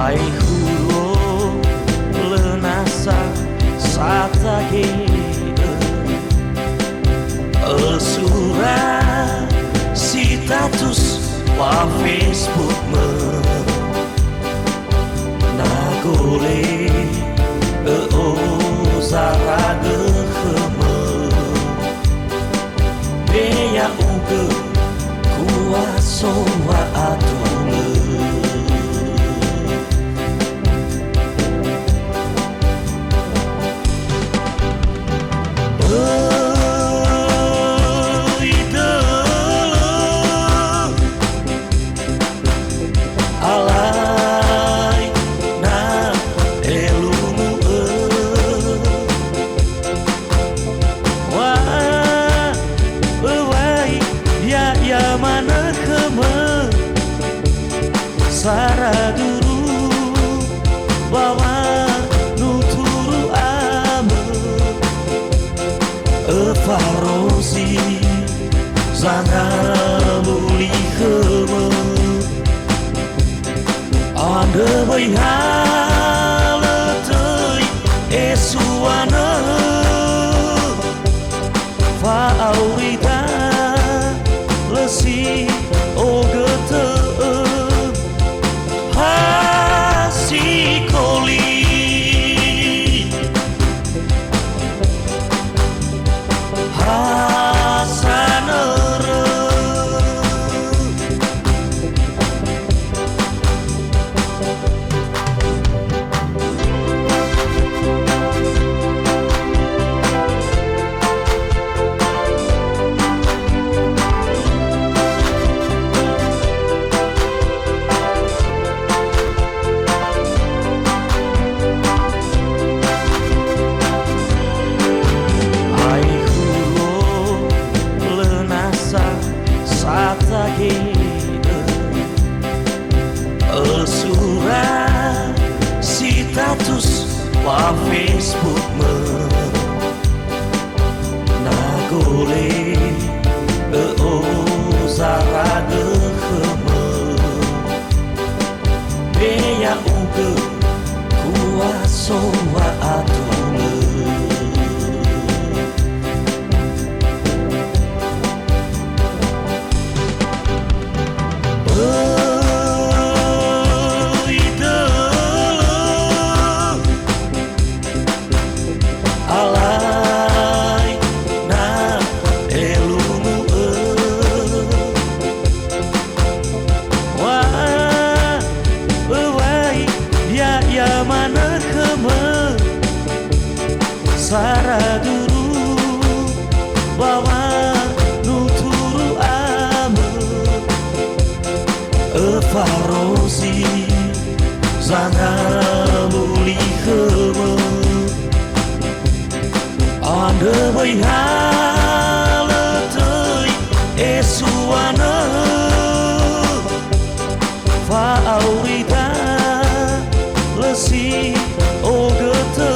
Ai hulo lenasa satage Esura status wa Facebook me Nagole zaraga kheme Beya uge kuaso wa atule Sara duru bawa nuturu ame Evarosi zana luli kheme Ande bai haletei esuana Fa aurita lesi ogete Esura status wa Facebook me Nagole zaraga kheme Beya uge kuaso wa atule Sara duru bawa nuturu ame Evarosi zana luli kheme Ande bai haletei esuana Fa aurita lesi ogete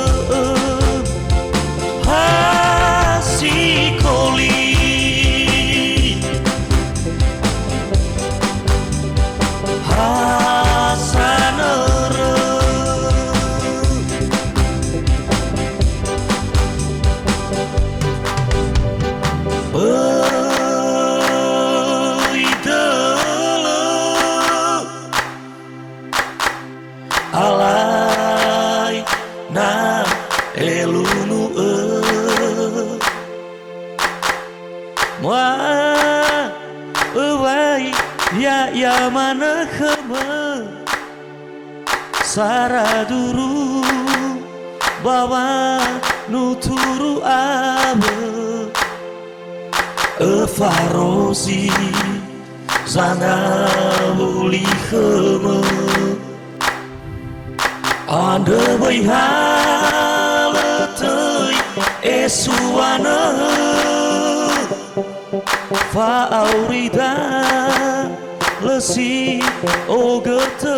Alai na elunu Moa ewai ya mana kheme Sara duru bawa nuturu ame Evarosi zana luli kheme Ande bai haletei esuana Fa aurita lesi ogete